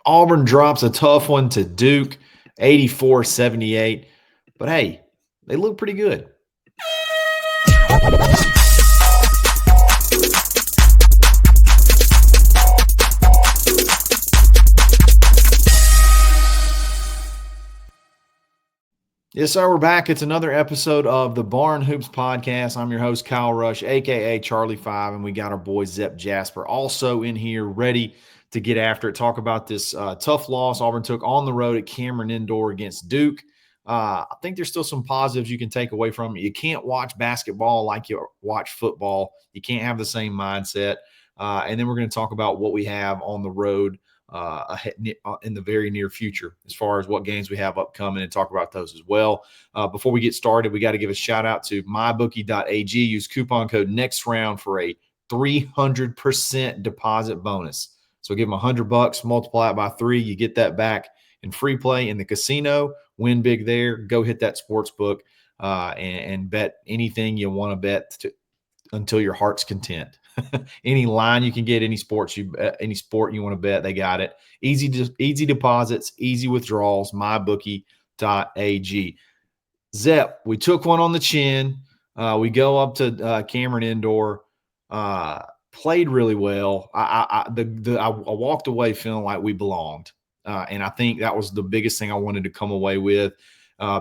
Auburn drops a tough one to Duke, 84-78. But hey, they look pretty good. Yes, sir. We're back. It's another episode of the Barn Hoops Podcast. I'm your host, Kyle Rush, aka Charlie Five, and we got our boy Zep Jasper also in here, ready to get after it. Talk about this tough loss Auburn took on the road at Cameron Indoor against Duke. I think there's still some positives you can take away from it. You can't watch basketball like you watch football. You can't have the same mindset. And then we're going to talk about what we have on the road in the very near future as far as what games we have upcoming and talk about those as well. Before we get started, we got to give a shout out to mybookie.ag. Use coupon code next round for a 300% deposit bonus. So give them $100, multiply it by 3, you get that back in free play in the casino. Win big there. Go hit that sports book and bet anything you want to bet until your heart's content. Any line you can get, any sport you want to bet, they got it. Easy deposits, easy withdrawals. Mybookie.ag. Zep, we took one on the chin. We go up to Cameron Indoor. Played really well. I walked away feeling like we belonged, and I think that was the biggest thing I wanted to come away with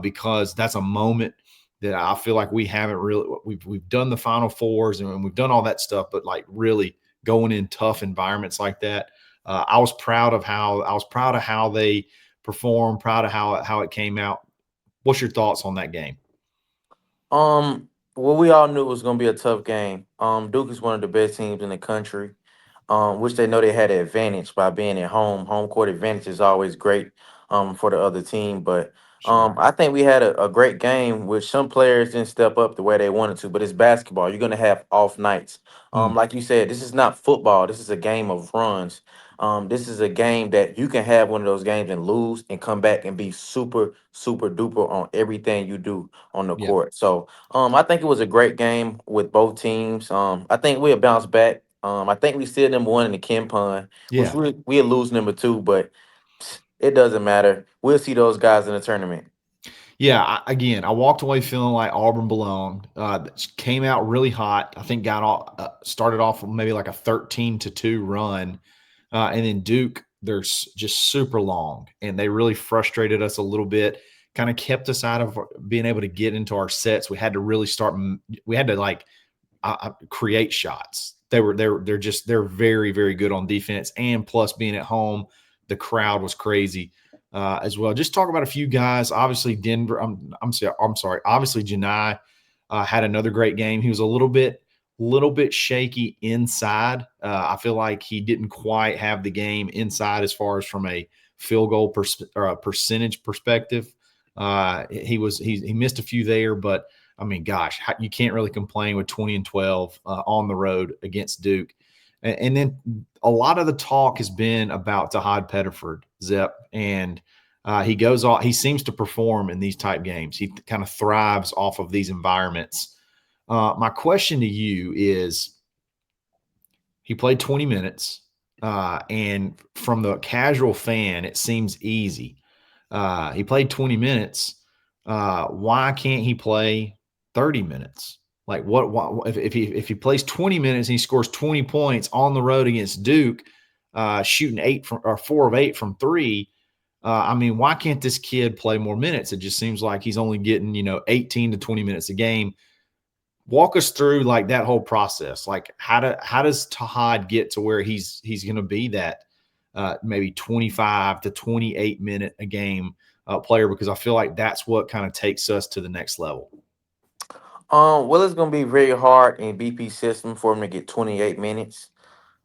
because that's a moment that I feel like we haven't really we've done the Final Fours and we've done all that stuff, but like really going in tough environments like that, I was proud of how they performed, proud of how it came out. What's your thoughts on that game? Well, we all knew it was going to be a tough game. Duke is one of the best teams in the country, which they know they had an advantage by being at home. Home court advantage is always great for the other team. But Sure. I think we had a great game, which some players didn't step up the way they wanted to. But it's basketball. You're going to have off nights. Mm, Like you said, this is not football. This is a game of runs. This is a game that you can have one of those games and lose and come back and be super, super duper on everything you do on the yeah. court. So I think it was a great game with both teams. I think we'll bounce back. I think we still number one in the Ken Pun, which Yeah. we'll lose number two, but it doesn't matter. We'll see those guys in the tournament. Yeah, I walked away feeling like Auburn belonged. Came out really hot. I think started off maybe like a 13-2 run, and then Duke they're just super long, and they really frustrated us a little bit. Kind of kept us out of being able to get into our sets. We had to really start. We had to like create shots. They're very very good on defense, and plus being at home, the crowd was crazy as well. Just talk about a few guys. Obviously, Denver. I'm sorry. Obviously, Janai had another great game. He was a little bit shaky inside. I feel like he didn't quite have the game inside as far as from a field goal percentage perspective. He missed a few there, but I mean, gosh, you can't really complain with 20-12 on the road against Duke. And then a lot of the talk has been about Tahaad Pettiford, Zep, and he goes off. He seems to perform in these type games. He kind of thrives off of these environments. My question to you is: he played 20 minutes, and from the casual fan, it seems easy. He played 20 minutes. Why can't he play 30 minutes? Like if he plays 20 minutes and he scores 20 points on the road against Duke, shooting 4 of 8 from 3. I mean, why can't this kid play more minutes? It just seems like he's only getting 18 to 20 minutes a game. Walk us through like that whole process. Like how does Tahaad get to where he's going to be that maybe 25 to 28 minute a game player? Because I feel like that's what kind of takes us to the next level. Well, it's gonna be very hard in BP system for him to get 28 minutes.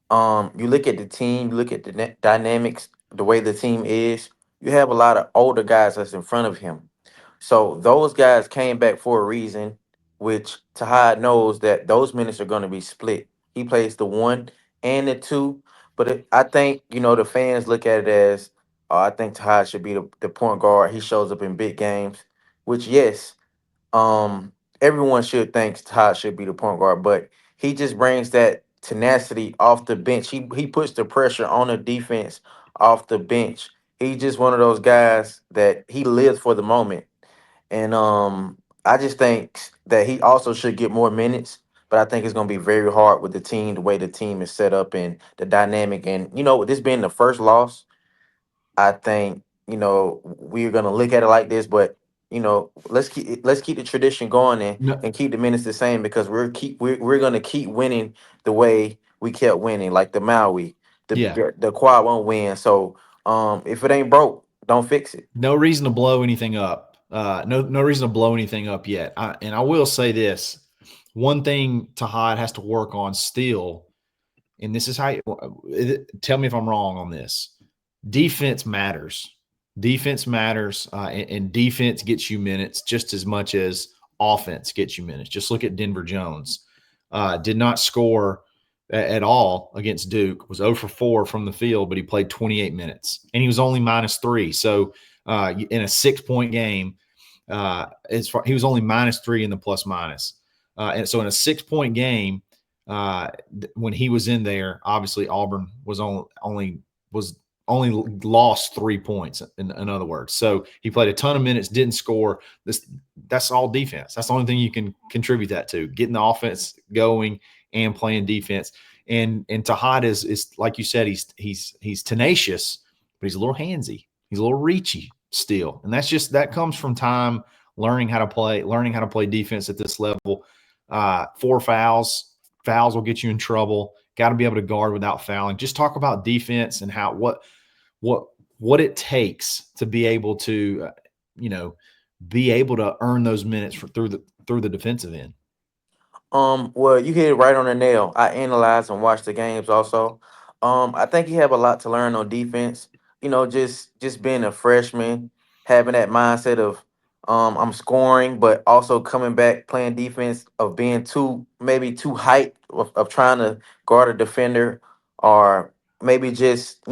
You look at the team, you look at the dynamics, the way the team is. You have a lot of older guys that's in front of him. So those guys came back for a reason, which Tahad knows that those minutes are going to be split. He plays the one and the two, but I think the fans look at it as, I think Tahad should be the point guard. He shows up in big games, which yes, um, everyone should think Todd should be the point guard, but he just brings that tenacity off the bench. He puts the pressure on the defense off the bench. He's just one of those guys that he lives for the moment. And I just think that he also should get more minutes. But I think it's going to be very hard with the team, the way the team is set up and the dynamic. And, with this being the first loss, I think we're gonna look at it like this, but let's keep the tradition going and No, keep the minutes the same because we're gonna keep winning the way we kept winning, like the Maui, yeah, the quad won't win. So if it ain't broke, don't fix it. no reason to blow anything up. No reason to blow anything up yet. And I will say this: one thing Tahaad has to work on still, and this is how. Tell me if I'm wrong on this. Defense matters. Defense matters, and defense gets you minutes just as much as offense gets you minutes. Just look at Denver Jones. Did not score at all against Duke. Was 0 for 4 from the field, but he played 28 minutes, and he was only -3. So in a 6-point game, he was only -3 in the plus minus. And so in a 6-point game, when he was in there, obviously Auburn was only lost 3 points. In other words, so he played a ton of minutes, didn't score. That's all defense. That's the only thing you can contribute that to, getting the offense going and playing defense. And Tahaad is like you said, he's tenacious, but he's a little handsy. He's a little reachy still, and that comes from time learning how to play defense at this level. 4 fouls will get you in trouble. Got to be able to guard without fouling. Just talk about defense and what it takes to be able to earn those minutes through the defensive end. Well, you hit it right on the nail. I analyzed and watched the games also. I think he have a lot to learn on defense. Just being a freshman, having that mindset of I'm scoring, but also coming back playing defense, of being maybe too hyped of trying to guard a defender, or maybe just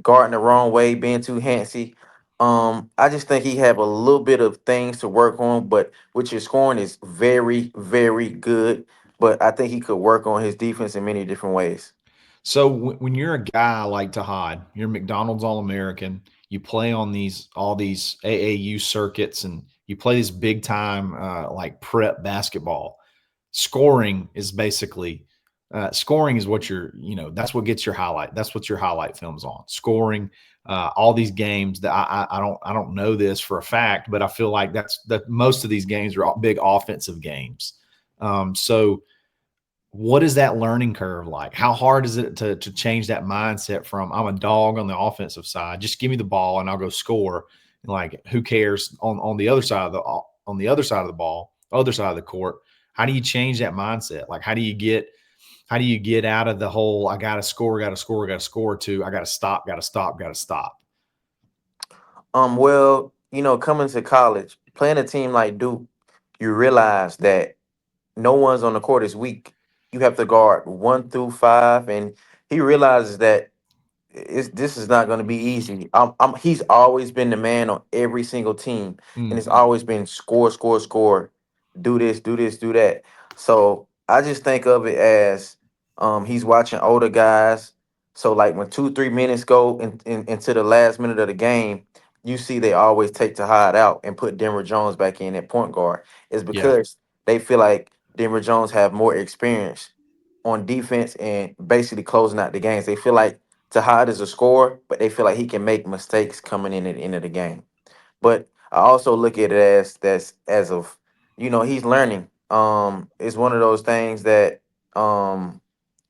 guarding the wrong way, being too handsy. I just think he have a little bit of things to work on, but which his scoring is very, very good. But I think he could work on his defense in many different ways. So when you're a guy like Tahaad, you're a McDonald's All-American. You play on all these AAU circuits, and you play this big time like prep basketball. Scoring is basically scoring is what that's what gets your highlight. That's what your highlight film's on. Scoring. All these games that I don't know this for a fact, but I feel like that most of these games are big offensive games. So what is that learning curve like? How hard is it to change that mindset from I'm a dog on the offensive side, just give me the ball and I'll go score. And like, who cares on the other side of the ball, other side of the court? How do you change that mindset? Like, how do you get out of the whole I gotta score, to I gotta stop, gotta stop, gotta stop? Well, coming to college, playing a team like Duke, you realize that no one's on the court is weak. You have to guard 1 through 5, and he realizes that this is not going to be easy. He's always been the man on every single team, and Mm, it's always been score, score, score. Do this, do this, do that. So I just think of it as he's watching older guys. So like when 2, 3 minutes go into the last minute of the game, you see they always take to hide out and put Denver Jones back in at point guard. It's yeah. because they feel like Denver Jones have more experience on defense and basically closing out the games. They feel like Tahaad is a scorer, but they feel like he can make mistakes coming in at the end of the game. But I also look at it as of he's learning. It's one of those things that um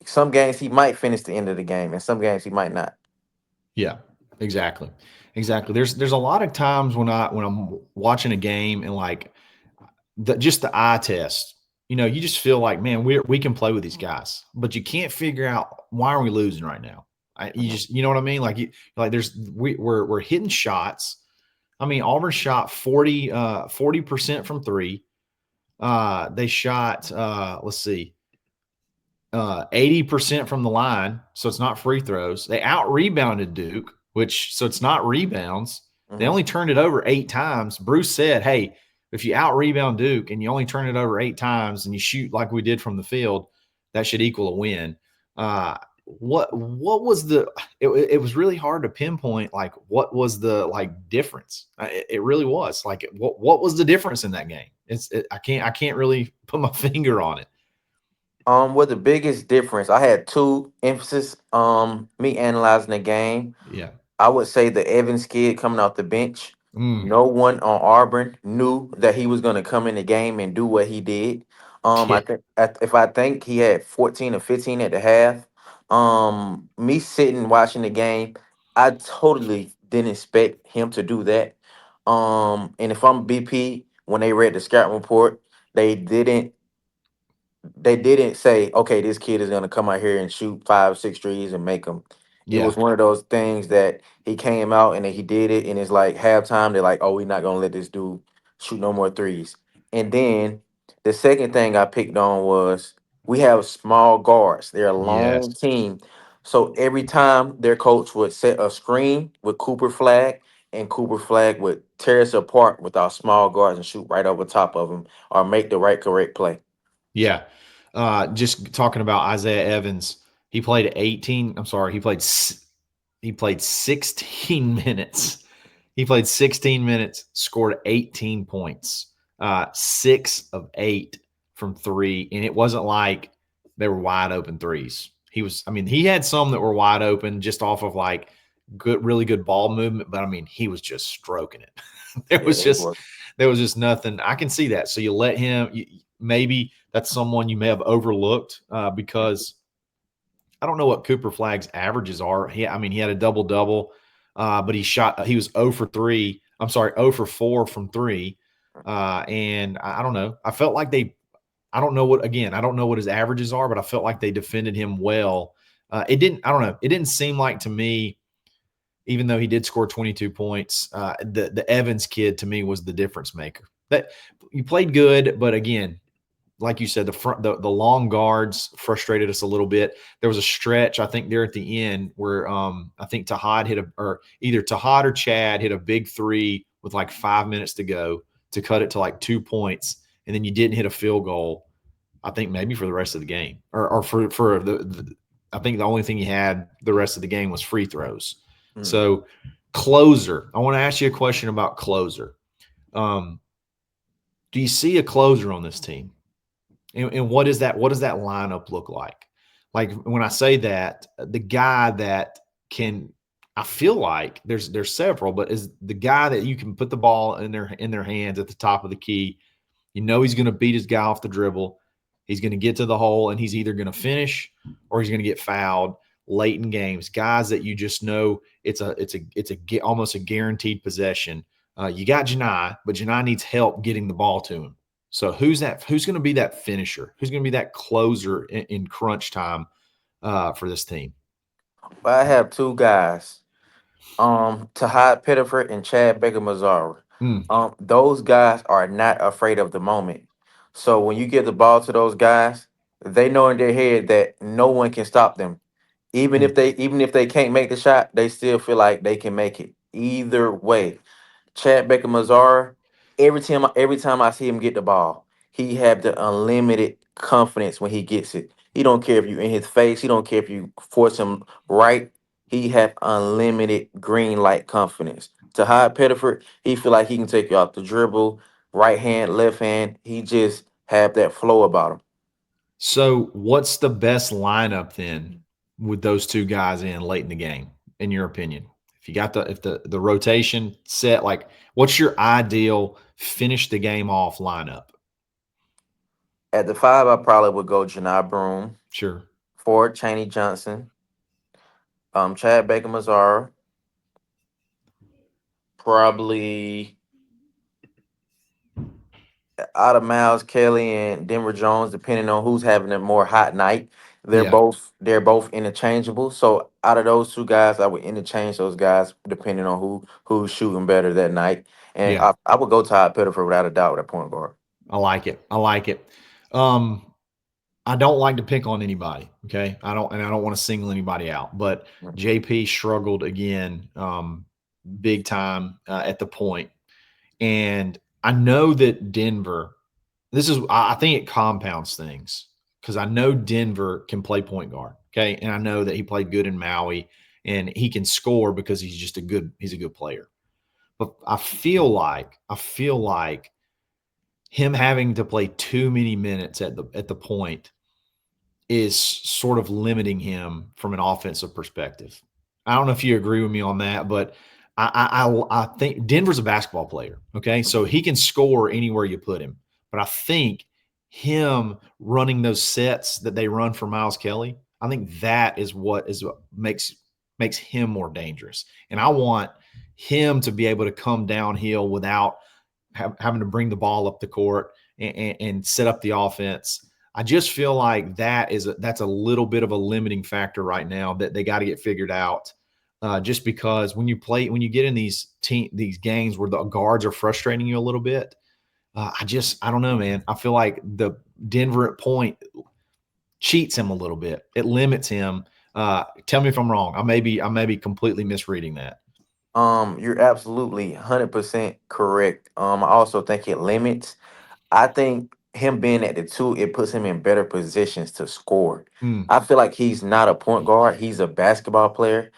some games he might finish the end of the game, and some games he might not. Yeah, exactly. Exactly. There's a lot of times when I'm watching a game and like just the eye test, you just feel like, man, we can play with these guys, but you can't figure out why are we losing right now. You Mhm. just, you know what I mean? Like we're hitting shots. I mean, Auburn shot 40% from three. They shot let's see, 80% from the line, so it's not free throws. They out rebounded Duke, which so it's not rebounds. They Mhm. only turned it over 8 times. Bruce said, "Hey, if you out rebound Duke and you only turn it over 8 times and you shoot like we did from the field, that should equal a win." what was the it was really hard to pinpoint like what was the like difference. It really was like what was the difference in that game. I can't really put my finger on it. What the biggest difference? I had two emphasis. Me analyzing the game. Yeah. I would say the Evans kid coming off the bench. Mm. No one on Auburn knew that he was going to come in the game and do what he did. I Yeah. think if I think he had 14 or 15 at the half. Me sitting watching the game, I totally didn't expect him to do that. And if I'm BP, when they read the scout report, they didn't they didn't say, okay, this kid is gonna come out here and shoot 5, 6 threes and make them. It Yeah. was one of those things that he came out and then he did it, and it's like halftime. They're like, oh, we're not gonna let this dude shoot no more threes. And then the second thing I picked on was we have small guards. They're a long Yes. team, so every time their coach would set a screen with Cooper Flag, and Cooper Flag would tear us apart with our small guards and shoot right over top of them or make the right correct play. Yeah. Just talking about Isaiah Evans, he played 18. I'm sorry, he played 16 minutes. He played 16 minutes, scored 18 points, 6 of 8 from three, and it wasn't like they were wide open threes. I mean, he had some that were wide open just off of like really good ball movement, but I mean, he was just stroking it. there Yeah, was they just were. there was just nothing. I can see that. So you let him. Maybe that's someone you may have overlooked because I don't know what Cooper Flag's averages are. I mean, he had a double double, but he was 0 for 3. I'm sorry, 0 for 4 from three. And I don't know. I don't know I don't know what his averages are, but I felt like they defended him well. I don't know. It didn't seem like to me, even though he did score 22 points, the Evans kid to me was the difference maker. That you played good, but again, like you said, the long guards frustrated us a little bit. There was a stretch, I think, there at the end where I think Tahaad or either Tahaad or Chad hit a big three with like 5 minutes to go to cut it to like 2 points, and then you didn't hit a field goal. I think maybe for the rest of the game, or for I think the only thing he had the rest of the game was free throws. Mm. So closer, I want to ask you a question about closer. Um, do you see a closer on this team? And what is that? What does that lineup look like? Like when I say that, the guy that can, I feel like there's several, but is the guy that you can put the ball in their hands at the top of the key. You know he's going to beat his guy off the dribble. He's going to get to the hole, and he's either going to finish or he's going to get fouled late in games. Guys that you just know it's almost a guaranteed possession. You got Janai, but Janai needs help getting the ball to him. So who's that? Who's going to be that finisher? Who's going to be that closer in crunch time for this team? But I have two guys, Tahaad Pettiford and Chad Baker Mazara. Mm, Those guys are not afraid of the moment. So when you give the ball to those guys, they know in their head that no one can stop them. mm. Even if they can't make the shot, they still feel like they can make it. Either way, Chad Baker Mazar, every time I see him get the ball, he have the unlimited confidence when he gets it. He don't care if you in his face. He don't care if you force him right. He have unlimited green light confidence. To hide Pettiford, he feel like he can take you off the dribble, right hand, left hand. He just have that flow about him. So what's the best lineup then with those two guys in late in the game, in your opinion? If you got the rotation set, like what's your ideal finish the game off lineup? At the five, I probably would go Janai Broom, Sure. Ford Cheney Johnson, Chad Baker Mazara, probably out of Miles Kelly and Denver Jones, depending on who's having a more hot night. Yeah. They're both interchangeable. So out of those two guys, I would interchange those guys depending on who's shooting better that night. And Yeah. I would go Todd Pettiford without a doubt with a point guard. I like it. I like it. Um, I don't like to pick on anybody. Okay. I don't want to single anybody out, but Mm. JP struggled again, big time at the point. And I know that Denver, I think it compounds things. because I know Denver can play point guard. Okay. And I know that he played good in Maui and he can score because he's a good player. But I feel like him having to play too many minutes at the point is sort of limiting him from an offensive perspective. I don't know if you agree with me on that, but I think Denver's a basketball player. Okay, so he can score anywhere you put him, but I think him running those sets that they run for Miles Kelly, I think that is what makes him more dangerous. And I want him to be able to come downhill without having to bring the ball up the court and set up the offense. I just feel like that's a little bit of a limiting factor right now that they got to get figured out. Just because when you get in these games where the guards are frustrating you a little bit, I don't know, man. I feel like the Denver at point cheats him a little bit. It limits him. Tell me if I'm wrong. I may be completely misreading that. You're absolutely 100% correct. I also think it limits. I think him being at the two, it puts him in better positions to score. Mm, I feel like he's not a point guard. He's a basketball player.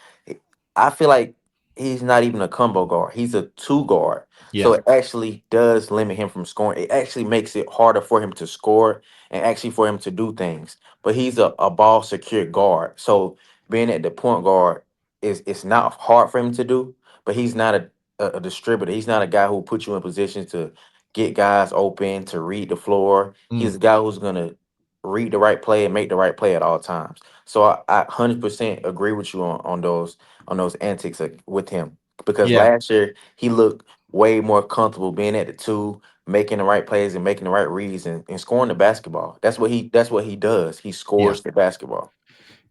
I feel like he's not even a combo guard. He's a two guard. So yeah, it actually does limit him from scoring. It actually makes it harder for him to score and actually for him to do things. But he's a ball secure guard. So being at the point guard is it's not hard for him to do, but he's not a distributor. He's not a guy who put you in positions to get guys open, to read the floor. He's mm, a guy who's gonna read the right play and make the right play at all times. So I 100% agree with you on those antics with him because yeah, last year he looked way more comfortable being at the two, making the right plays and making the right reads and scoring the basketball. That's what he does. He yeah. scores the basketball.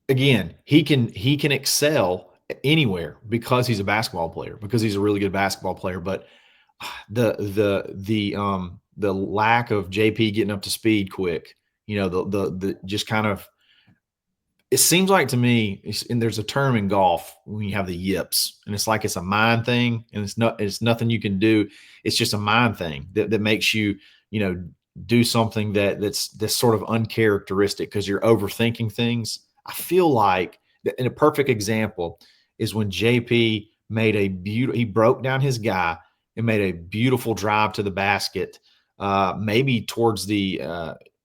Again, he can excel anywhere because he's a basketball player, because he's a really good basketball player. But the lack of JP getting up to speed quick, the just kind of, it seems like to me, and there's a term in golf when you have the yips, and it's like it's a mind thing, and it's nothing you can do. It's just a mind thing that makes you, you know, do something that's sort of uncharacteristic because you're overthinking things. I feel like, and a perfect example is when JP he broke down his guy and made a beautiful drive to the basket, maybe towards the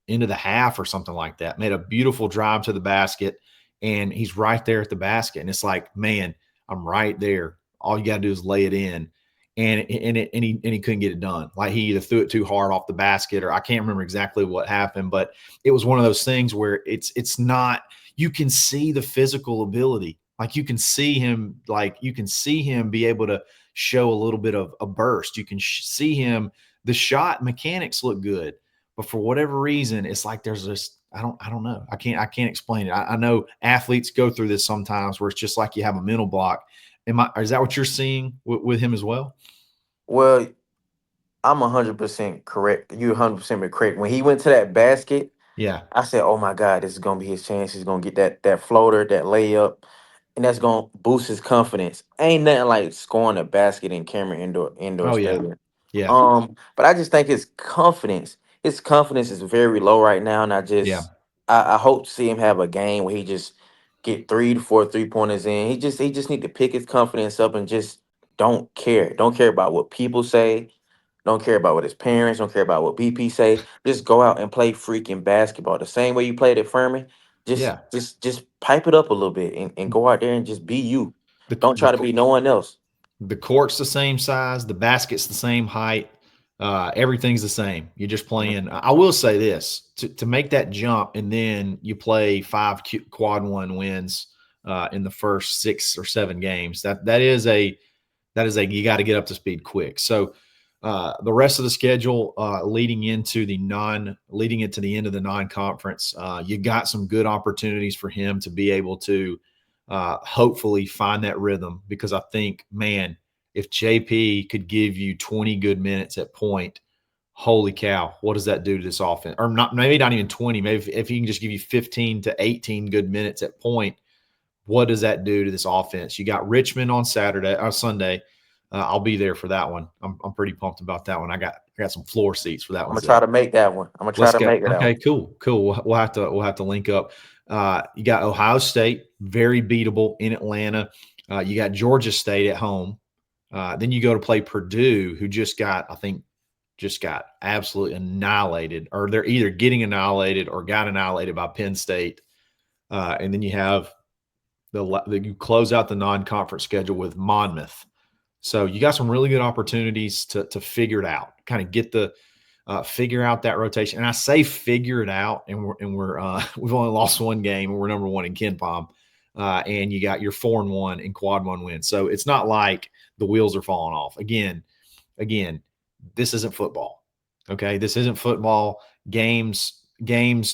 end of the half or something like that. Made a beautiful drive to the basket, and he's right there at the basket. And it's like, man, I'm right there. All you got to do is lay it in. And he couldn't get it done. Like he either threw it too hard off the basket, or I can't remember exactly what happened, but it was one of those things where it's not, you can see the physical ability. Like you can see him be able to show a little bit of a burst. You can see him, the shot mechanics look good, but for whatever reason, it's like there's this, I don't know. I can't explain it. I know athletes go through this sometimes where it's just like you have a mental block. Is that what you're seeing with him as well? Well, I'm 100% correct. You 100% correct. When he went to that basket, Yeah. I said, "Oh my God, this is gonna be his chance. He's gonna get that floater, that layup, and that's gonna boost his confidence." Ain't nothing like scoring a basket in Cameron Indoor Oh yeah. Stadium. Yeah. But I just think his confidence is very low right now, and Yeah. I hope to see him have a game where he just get 3 to 4 3 pointers in. He just need to pick his confidence up and just don't care about what people say, don't care about what his parents, don't care about what BP say. Just go out and play freaking basketball. The same way you played at Furman. Just Yeah. just just pipe it up a little bit and go out there and just be you. The Don't the try to be no one else. the court's the same size, the basket's the same height, everything's the same. You're just Mhm. playing. I will say this, to make that jump, and then you play five quad one wins in the first 6 or 7 games. That is a you got to get up to speed quick. So the rest of the schedule, leading into the end of the non-conference, you got some good opportunities for him to be able to hopefully find that rhythm, because I think, man, if JP could give you 20 good minutes at point, holy cow, what does that do to this offense? Or not, maybe not even 20. Maybe if he can just give you 15 to 18 good minutes at point, what does that do to this offense? You got Richmond on Saturday or Sunday. I'll be there for that one. I'm pretty pumped about that one. I got some floor seats for that I'm one, gonna try Zep. to make that one. I'm gonna try Let's to go. make that Okay, one. cool. We'll have to link up. You got Ohio State, very beatable in Atlanta. You got Georgia State at home. Then you go to play Purdue, who just got absolutely annihilated, or they're either getting annihilated or got annihilated by Penn State. And then you have you close out the non-conference schedule with Monmouth. So you got some really good opportunities to figure it out, kind of get the figure out that rotation. And I say figure it out, and we're we've only lost one game, and we're number one in Ken Palm. And you got your 4-1 in quad one win. So it's not like the wheels are falling off. Again, this isn't football. Okay, this isn't football. Games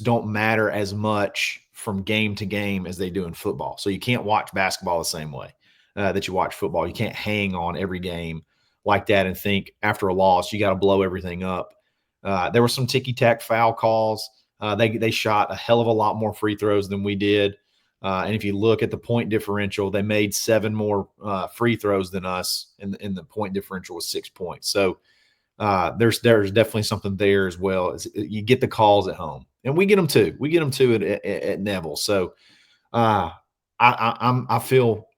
don't matter as much from game to game as they do in football. So you can't watch basketball the same way that you watch football. You can't hang on every game like that and think after a loss you got to blow everything up. There were some ticky tack foul calls. They shot a hell of a lot more free throws than we did. And if you look at the point differential, they made 7 more free throws than us, and the point differential was 6 points. So there's definitely something there as well. You get the calls at home, and we get them too. We get them too at Neville. So uh, I feel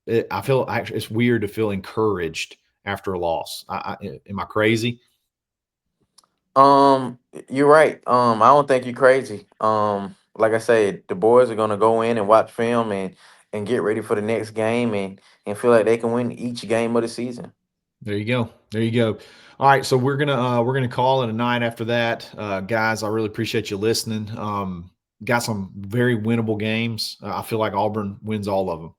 actually it's weird to feel encouraged after a loss. Am I crazy? Um, you're right. I don't think you're crazy. Like I said, the boys are gonna go in and watch film and get ready for the next game and feel like they can win each game of the season. There you go. There you go. All right, so we're gonna call it a night after that, guys. I really appreciate you listening. Got some very winnable games. I feel like Auburn wins all of them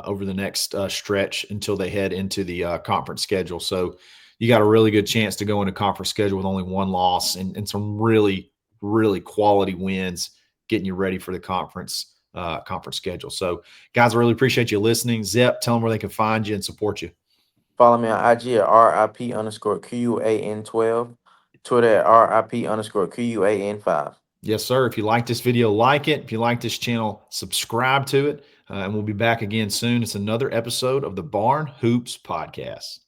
over the next stretch until they head into the conference schedule. So you got a really good chance to go into conference schedule with only one loss and some really quality wins, getting you ready for the conference schedule. So, guys, I really appreciate you listening. Zep, tell them where they can find you and support you. Follow me on IG at RIP_QUAN12, Twitter at RIP_QUAN5. Yes, sir. If you like this video, like it. If you like this channel, subscribe to it. And we'll be back again soon. It's another episode of the Barn Hoops Podcast.